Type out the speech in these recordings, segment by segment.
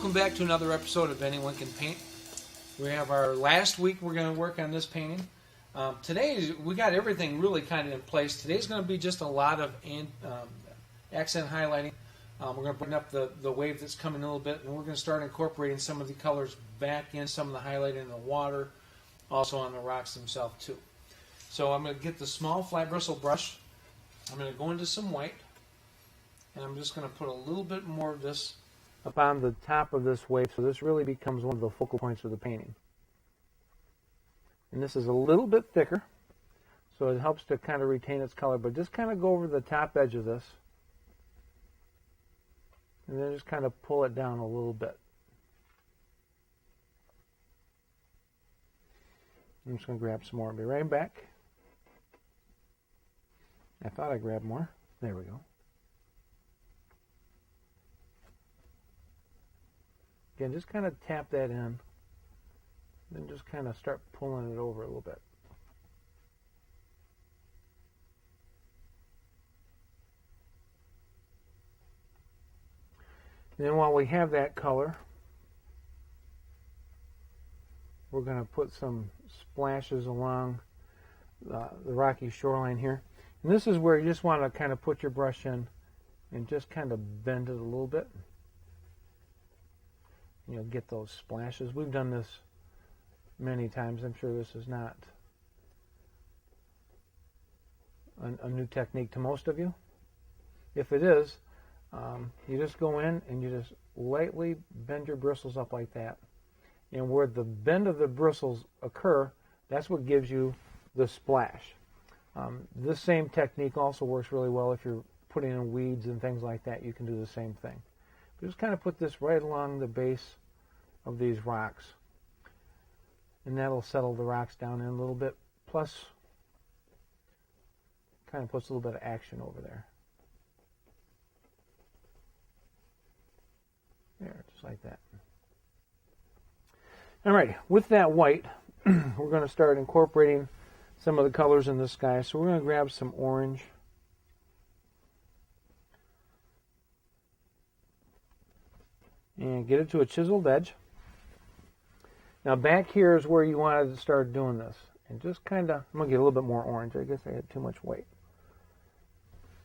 Welcome back to another episode of Anyone Can Paint. We have our last week we're going to work on this painting. Today we got everything really kind of in place. Today's going to be just a lot of accent highlighting. We're going to bring up the wave that's coming a little bit, and we're going to start incorporating some of the colors back in, some of the highlighting in the water, also on the rocks themselves too. So I'm going to get the small flat bristle brush. I'm going to go into some white, and I'm just going to put a little bit more of this up on the top of this wave, so this really becomes one of the focal points of the painting. And this is a little bit thicker, so it helps to kind of retain its color, but just kind of go over the top edge of this, and then just kind of pull it down a little bit. I'm just going to grab some more. I'll be right back. I thought I grabbed more. There we go. Again, just kind of tap that in, then just kind of start pulling it over a little bit. And then while we have that color, we're going to put some splashes along the rocky shoreline here. And this is where you just want to kind of put your brush in and just kind of bend it a little bit. You'll get those splashes. We've done this many times. I'm sure this is not a new technique to most of you. If it is, you just go in and you just lightly bend your bristles up like that. And where the bend of the bristles occur, that's what gives you the splash. This same technique also works really well if you're putting in weeds and things like that. You can do the same thing. But just kind of put this right along the base of these rocks, and that'll settle the rocks down in a little bit, plus kind of puts a little bit of action over there. There, just like that. Alright, with that white, we're going to start incorporating some of the colors in the sky. So we're going to grab some orange. And get it to a chiseled edge. Now back here is where you want to start doing this. And just kind of, I'm going to get a little bit more orange. I guess I had too much white.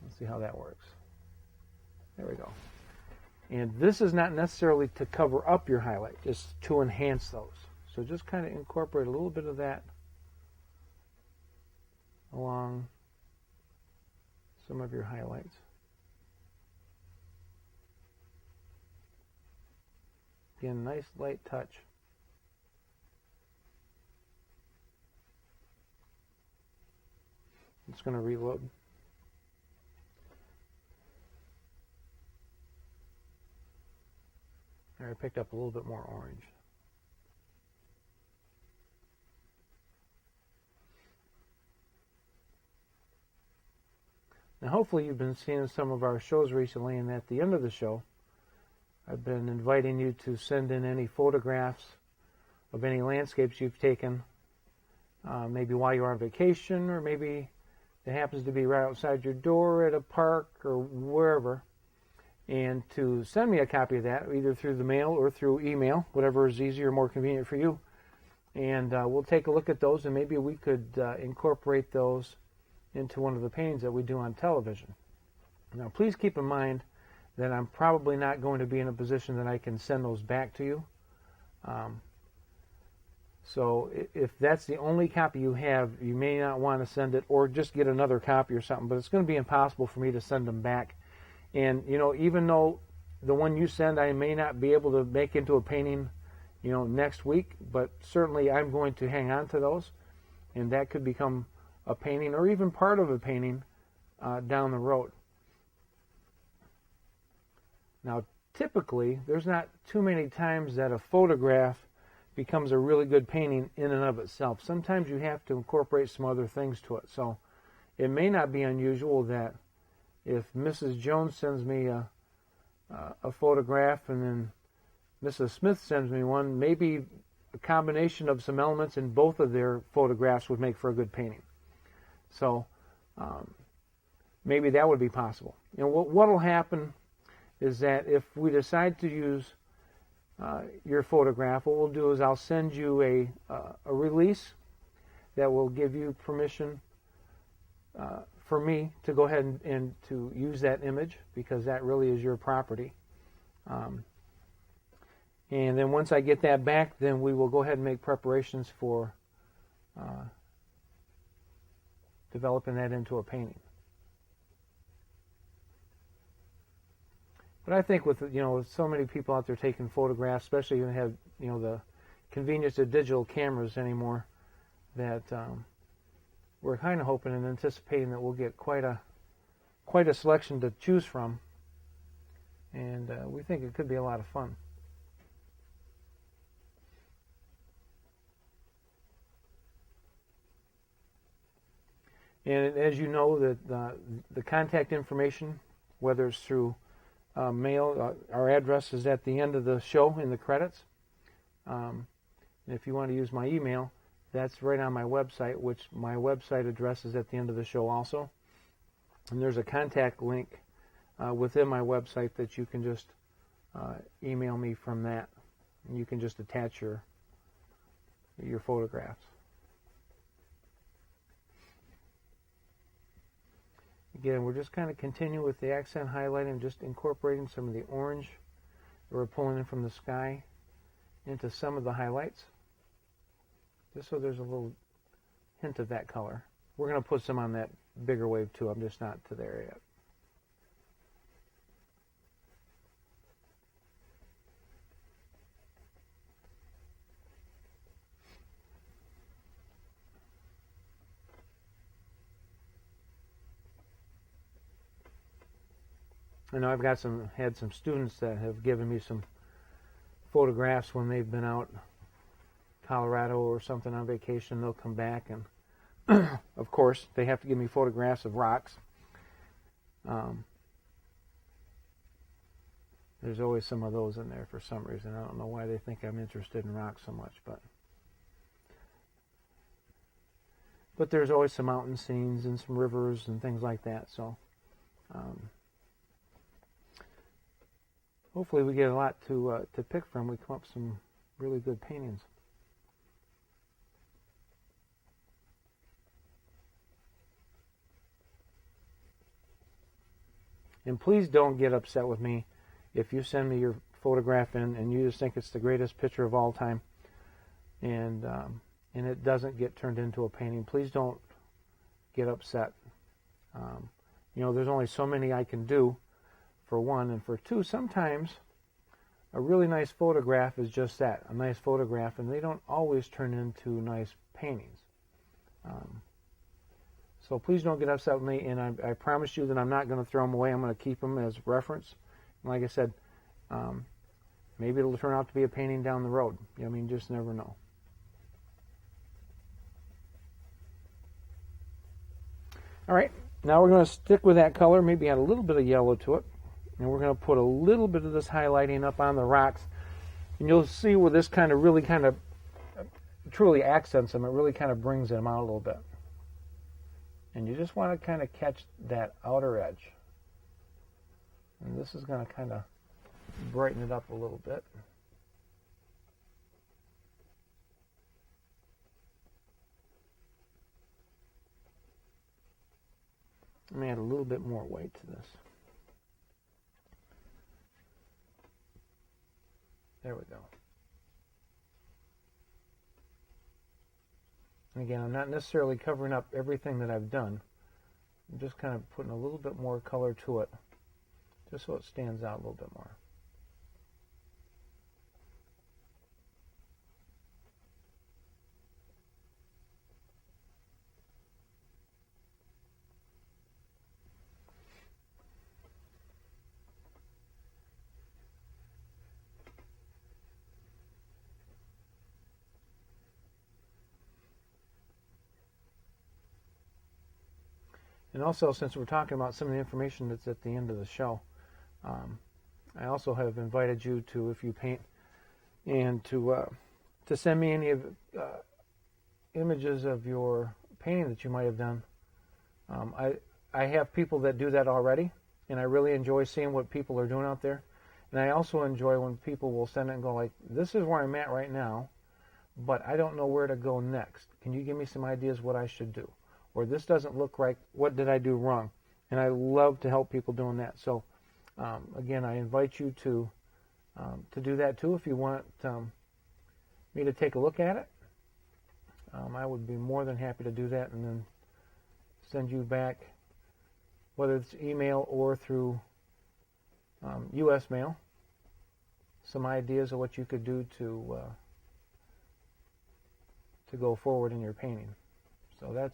Let's see how that works. There we go. And this is not necessarily to cover up your highlight, just to enhance those. So just kind of incorporate a little bit of that along some of your highlights. Again, nice light touch. I'm just going to reload. I picked up a little bit more orange. Now hopefully you've been seeing some of our shows recently, and at the end of the show I've been inviting you to send in any photographs of any landscapes you've taken, maybe while you're on vacation, or maybe it happens to be right outside your door at a park or wherever, and to send me a copy of that, either through the mail or through email, whatever is easier or more convenient for you. And we'll take a look at those, and maybe we could incorporate those into one of the paintings that we do on television. Now please keep in mind that I'm probably not going to be in a position that I can send those back to you. So if that's the only copy you have, you may not want to send it, or just get another copy or something, but it's going to be impossible for me to send them back. And, you know, even though the one you send I may not be able to make into a painting, you know, next week, but certainly I'm going to hang on to those, and that could become a painting or even part of a painting down the road. Now, typically, there's not too many times that a photograph becomes a really good painting in and of itself. Sometimes you have to incorporate some other things to it. So it may not be unusual that if Mrs. Jones sends me a photograph and then Mrs. Smith sends me one, maybe a combination of some elements in both of their photographs would make for a good painting. So maybe that would be possible. You know, what will happen is that if we decide to use your photograph, what we'll do is I'll send you a release that will give you permission for me to go ahead and to use that image, because that really is your property. And then once I get that back, then we will go ahead and make preparations for developing that into a painting. But I think with with so many people out there taking photographs, especially when you have the convenience of digital cameras anymore, that we're kind of hoping and anticipating that we'll get quite a selection to choose from, and we think it could be a lot of fun. And as you know, that the contact information, whether it's through mail, our address is at the end of the show in the credits. And if you want to use my email, that's right on my website, which my website address is at the end of the show also. And there's a contact link within my website that you can just email me from that. And you can just attach your photographs. Again, we're just kind of continuing with the accent highlighting, just incorporating some of the orange that we're pulling in from the sky into some of the highlights, just so there's a little hint of that color. We're going to put some on that bigger wave too. I'm just not to there yet. I know I've had some students that have given me some photographs when they've been out Colorado or something on vacation. They'll come back and of course they have to give me photographs of rocks. There's always some of those in there for some reason. I don't know why they think I'm interested in rocks so much, but there's always some mountain scenes and some rivers and things like that. So hopefully we get a lot to pick from. We come up with some really good paintings. And please don't get upset with me if you send me your photograph in and you just think it's the greatest picture of all time, and it doesn't get turned into a painting. Please don't get upset. There's only so many I can do, for one, and for two, sometimes a really nice photograph is just that, a nice photograph, and they don't always turn into nice paintings. So please don't get upset with me, and I promise you that I'm not going to throw them away. I'm going to keep them as reference. And like I said, maybe it'll turn out to be a painting down the road. Just never know. All right, now we're going to stick with that color, maybe add a little bit of yellow to it. And we're going to put a little bit of this highlighting up on the rocks. And you'll see where this really truly accents them. It really kind of brings them out a little bit. And you just want to kind of catch that outer edge. And this is going to kind of brighten it up a little bit. Let me add a little bit more white to this. There we go. And again, I'm not necessarily covering up everything that I've done. I'm just kind of putting a little bit more color to it, just so it stands out a little bit more. And also, since we're talking about some of the information that's at the end of the show, I also have invited you to, if you paint, and to send me any of images of your painting that you might have done. I have people that do that already, and I really enjoy seeing what people are doing out there. And I also enjoy when people will send it and go like, this is where I'm at right now, but I don't know where to go next. Can you give me some ideas what I should do? Or this doesn't look right. What did I do wrong? And I love to help people doing that. So again, I invite you to do that too. If you want me to take a look at it, I would be more than happy to do that and then send you back, whether it's email or through U.S. mail, some ideas of what you could do to go forward in your painting. So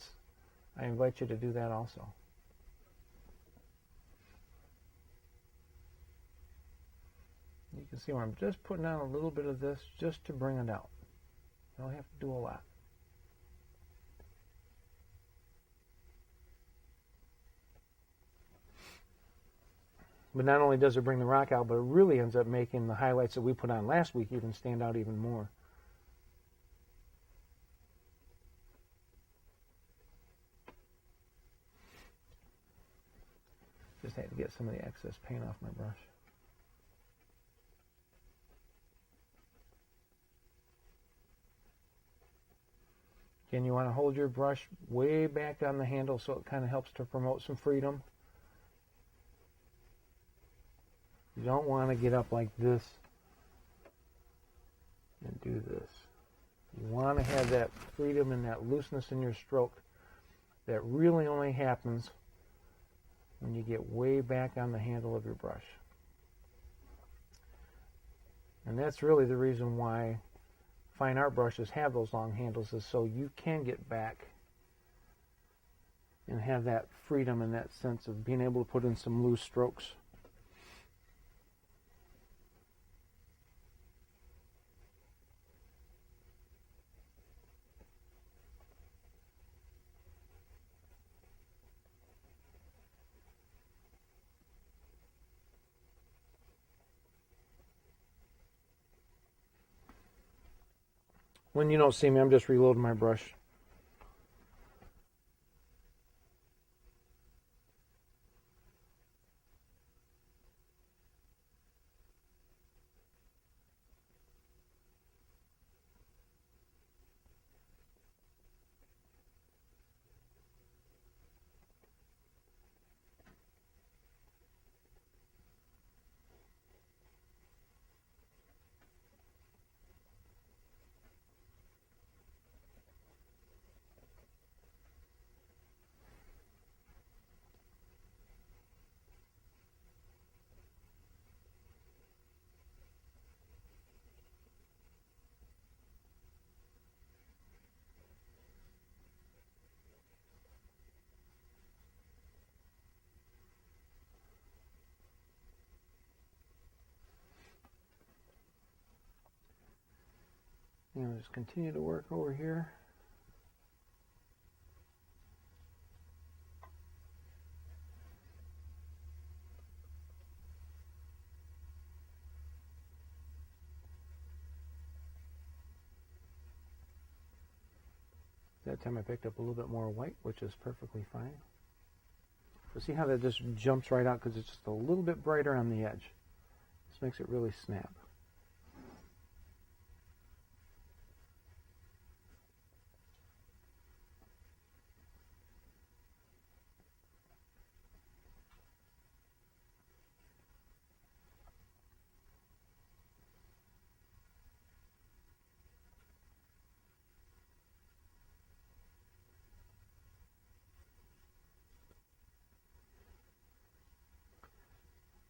I invite you to do that also. You can see where I'm just putting on a little bit of this just to bring it out. You don't have to do a lot. But not only does it bring the rock out, but it really ends up making the highlights that we put on last week even stand out even more. Just had to get some of the excess paint off my brush. Again, you want to hold your brush way back on the handle so it kind of helps to promote some freedom. You don't want to get up like this and do this. You want to have that freedom and that looseness in your stroke that really only happens when you get way back on the handle of your brush. And that's really the reason why fine art brushes have those long handles, is so you can get back and have that freedom and that sense of being able to put in some loose strokes. When you don't see me, I'm just reloading my brush. Just continue to work over here. That time I picked up a little bit more white, which is perfectly fine. So see how that just jumps right out because it's just a little bit brighter on the edge. This makes it really snap.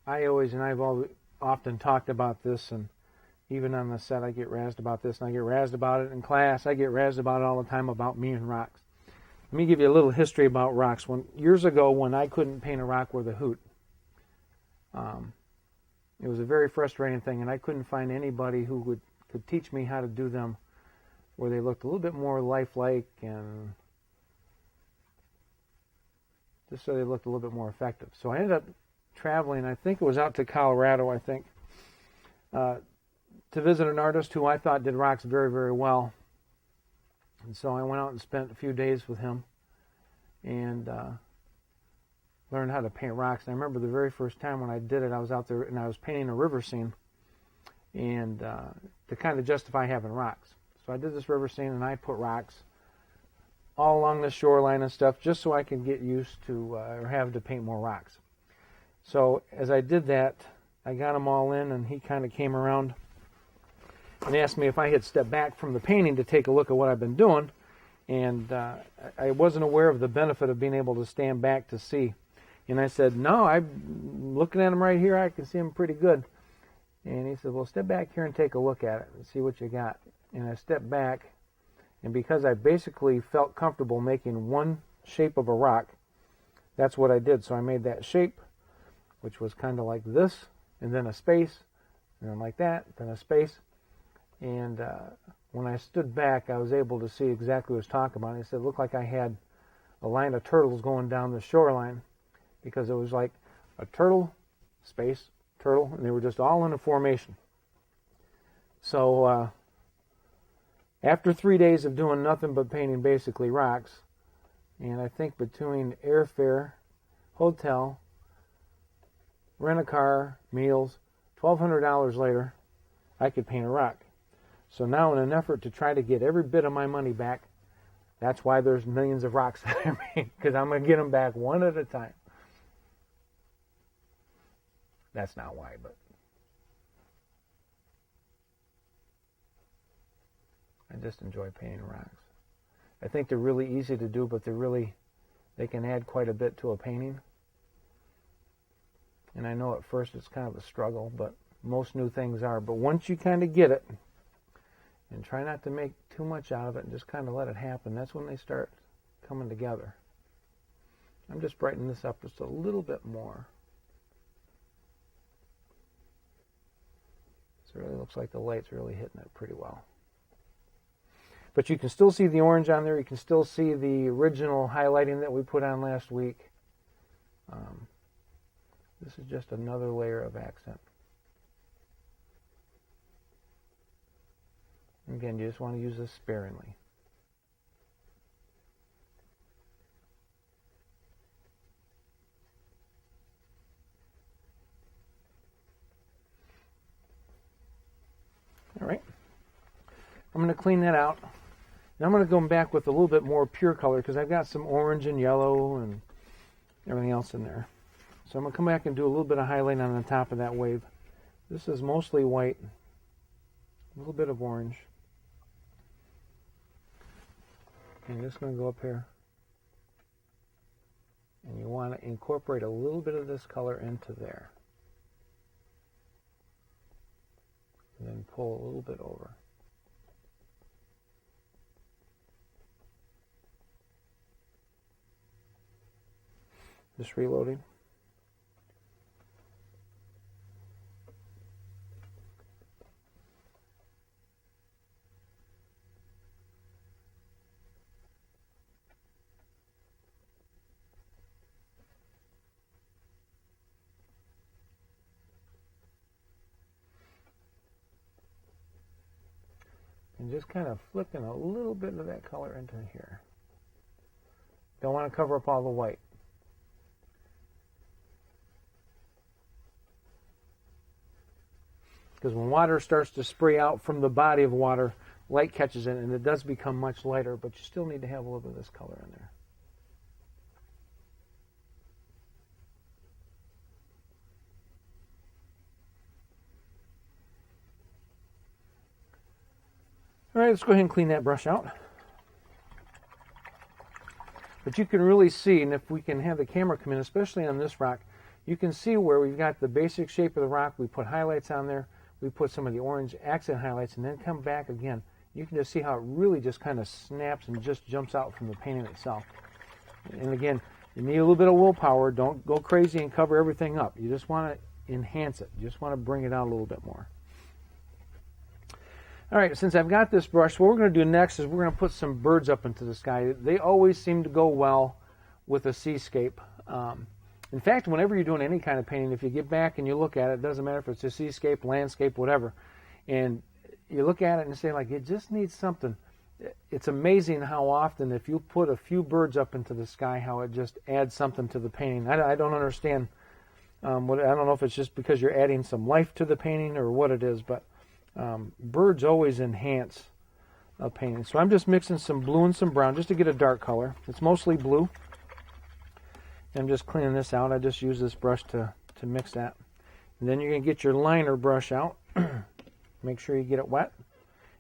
I've often talked about this, and even on the set I get razzed about this, and I get razzed about it in class. I get razzed about it all the time about me and rocks. Let me give you a little history about rocks. Years ago, when I couldn't paint a rock with a hoot, it was a very frustrating thing, and I couldn't find anybody who could teach me how to do them where they looked a little bit more lifelike and just so they looked a little bit more effective. So I ended up traveling, I think it was out to Colorado, to visit an artist who I thought did rocks very, very well. And so I went out and spent a few days with him. And learn how to paint rocks. And I remember the very first time when I did it, I was out there and I was painting a river scene, and to kind of justify having rocks. So I did this river scene, and I put rocks all along the shoreline and stuff, just so I could get used to or have to paint more rocks. So as I did that, I got them all in, and he kind of came around and asked me if I had stepped back from the painting to take a look at what I've been doing. And I wasn't aware of the benefit of being able to stand back to see. And I said, no, I'm looking at them right here. I can see them pretty good. And he said, well, step back here and take a look at it and see what you got. And I stepped back, and because I basically felt comfortable making one shape of a rock, that's what I did. So I made that shape, which was kind of like this, and then a space, and then like that, then a space. And when I stood back, I was able to see exactly what he was talking about. He said it looked like I had a line of turtles going down the shoreline, because it was like a turtle, space, turtle, and they were just all in a formation. So after 3 days of doing nothing but painting basically rocks, and I think between airfare, hotel, rent-a-car, meals, $1,200 later, I could paint a rock. So now in an effort to try to get every bit of my money back, that's why there's millions of rocks that I made, because I'm going to get them back one at a time. That's not why, but I just enjoy painting rocks. I think they're really easy to do, but they can add quite a bit to a painting. And I know at first it's kind of a struggle, but most new things are. But once you kind of get it, and try not to make too much out of it and just kind of let it happen, that's when they start coming together. I'm just brightening this up just a little bit more. So it really looks like the light's really hitting it pretty well. But you can still see the orange on there. You can still see the original highlighting that we put on last week. This is just another layer of accent. Again, you just want to use this sparingly. All right. I'm going to clean that out. Now I'm going to go back with a little bit more pure color because I've got some orange and yellow and everything else in there. So I'm going to come back and do a little bit of highlighting on the top of that wave. This is mostly white, a little bit of orange. And I'm just going to go up here. And you want to incorporate a little bit of this color into there. And then pull a little bit over. Just reloading. And just kind of flipping a little bit of that color into here. Don't want to cover up all the white. Because when water starts to spray out from the body of water, light catches it and it does become much lighter, but you still need to have a little bit of this color in there. All right, let's go ahead and clean that brush out. But you can really see, and if we can have the camera come in, especially on this rock, you can see where we've got the basic shape of the rock. We put highlights on there. We put some of the orange accent highlights and then come back again. You can just see how it really just kind of snaps and just jumps out from the painting itself. And again, you need a little bit of willpower. Don't go crazy and cover everything up. You just want to enhance it. You just want to bring it out a little bit more. All right, since I've got this brush, what we're going to do next is we're going to put some birds up into the sky. They always seem to go well with a seascape. In fact, whenever you're doing any kind of painting, if you get back and you look at it, it doesn't matter if it's a seascape, landscape, whatever, and you look at it and say, like, it just needs something. it's amazing how often, if you put a few birds up into the sky, how it just adds something to the painting. I don't understand. I don't know if it's just because you're adding some life to the painting or what it is, but birds always enhance a painting. So I'm just mixing some blue and some brown just to get a dark color. It's mostly blue. I'm just cleaning this out. I just use this brush to mix that. And then you're going to get your liner brush out. Make sure you get it wet.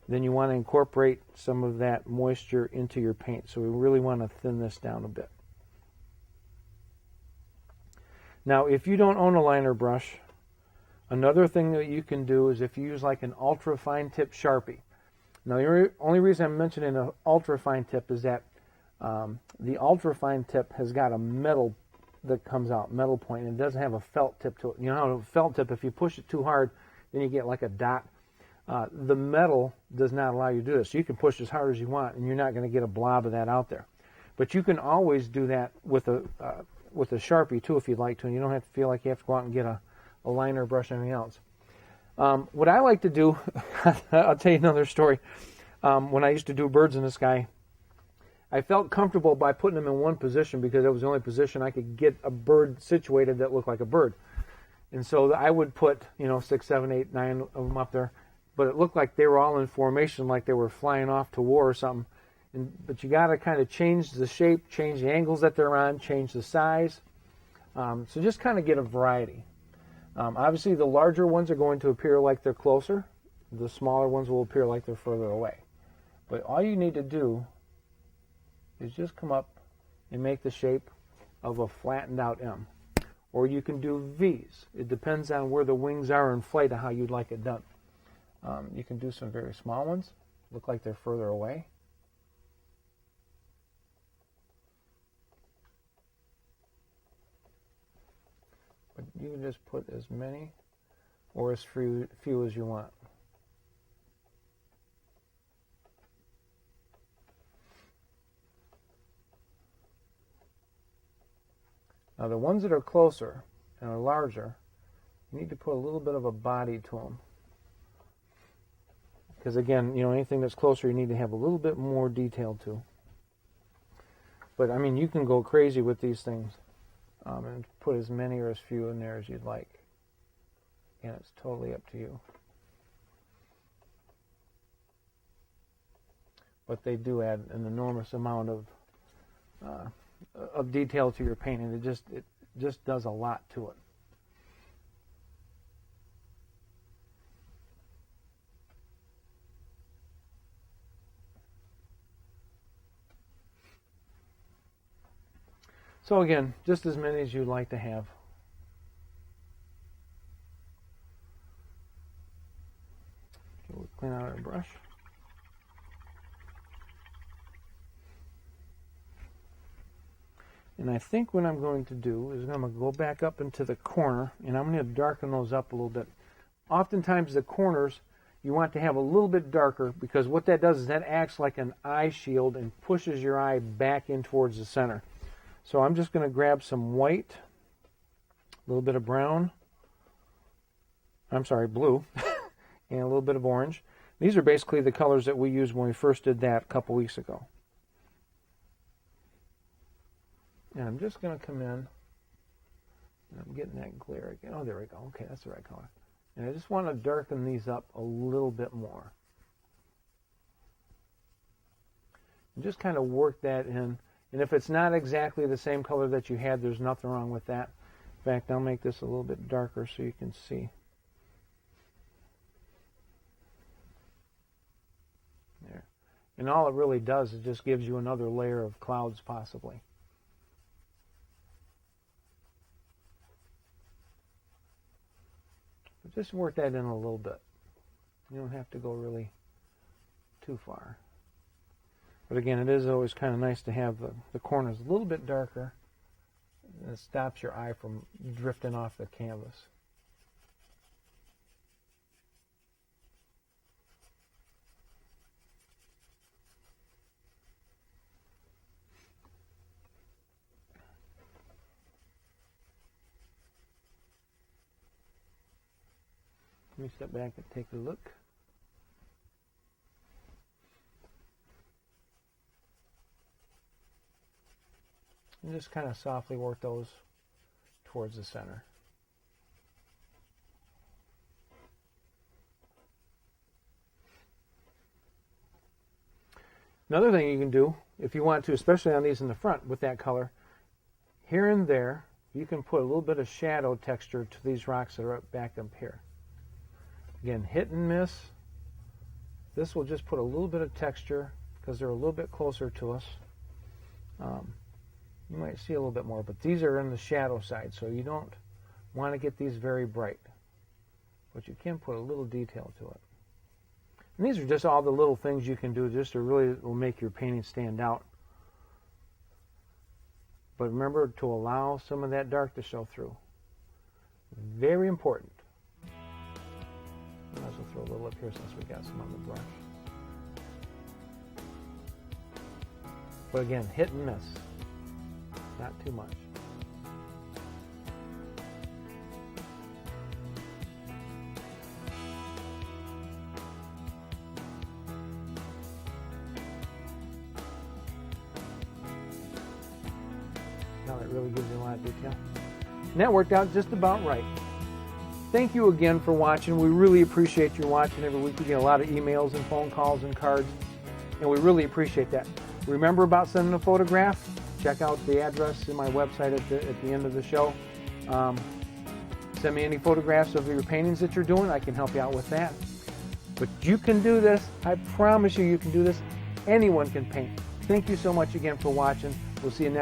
Then you want to incorporate some of that moisture into your paint. So we really want to thin this down a bit. Now, if you don't own a liner brush, another thing that you can do is if you use like an ultra fine tip Sharpie. Now, the only reason I'm mentioning an ultra fine tip is that the ultra fine tip has got a metal that comes out, metal point, and it doesn't have a felt tip to it. You know how a felt tip, if you push it too hard, then you get like a dot. The metal does not allow you to do this. So you can push as hard as you want, and you're not going to get a blob of that out there. But you can always do that with a Sharpie too, if you'd like to, and you don't have to feel like you have to go out and get a liner brush or anything else. What I like to do, I'll tell you another story. When I used to do birds in the sky, I felt comfortable by putting them in one position because it was the only position I could get a bird situated that looked like a bird. And so I would put, 6, 7, 8, 9 of them up there, but it looked like they were all in formation, like they were flying off to war or something. But you got to kind of change the shape, change the angles that they're on, change the size. So just kind of get a variety. Obviously, the larger ones are going to appear like they're closer. The smaller ones will appear like they're further away. But all you need to do is just come up and make the shape of a flattened out M. Or you can do V's. It depends on where the wings are in flight and how you'd like it done. You can do some very small ones, look like they're further away. But you can just put as many or as few as you want. Now the ones that are closer and are larger, you need to put a little bit of a body to them. Because again, anything that's closer you need to have a little bit more detail to. But I mean, you can go crazy with these things and put as many or as few in there as you'd like. And it's totally up to you. But they do add an enormous amount of detail to your painting. It just does a lot to it. So again, just as many as you'd like to have. Okay, we'll clean out our brush. And I think what I'm going to do is I'm going to go back up into the corner, and I'm going to darken those up a little bit. Oftentimes the corners you want to have a little bit darker, because what that does is that acts like an eye shield and pushes your eye back in towards the center. So I'm just going to grab some white, a little bit of brown, blue, and a little bit of orange. These are basically the colors that we used when we first did that a couple weeks ago. And I'm just going to come in, and I'm getting that glare again. Oh, there we go. Okay, that's the right color. And I just want to darken these up a little bit more. And just kind of work that in. And if it's not exactly the same color that you had, there's nothing wrong with that. In fact, I'll make this a little bit darker so you can see. There. And all it really does is just gives you another layer of clouds, possibly. But just work that in a little bit. You don't have to go really too far. But again, it is always kind of nice to have the corners a little bit darker. And it stops your eye from drifting off the canvas. Let me step back and take a look. And just kind of softly work those towards the center. Another thing you can do, if you want to, especially on these in the front with that color, here and there, you can put a little bit of shadow texture to these rocks that are back up here. Again, hit and miss. This will just put a little bit of texture because they're a little bit closer to us. You might see a little bit more, but these are in the shadow side, so you don't want to get these very bright. But you can put a little detail to it. And these are just all the little things you can do just to really will make your painting stand out. But remember to allow some of that dark to show through. Very important. Might as well throw a little up here since we got some on the brush. But again, hit and miss. Not too much. Now that really gives you a lot of detail. And that worked out just about right. Thank you again for watching. We really appreciate you watching every week. We get a lot of emails and phone calls and cards, and we really appreciate that. Remember about sending a photograph? Check out the address in my website at the end of the show. Send me any photographs of your paintings that you're doing. I can help you out with that. But you can do this. I promise you, you can do this. Anyone can paint. Thank you so much again for watching. We'll see you next time.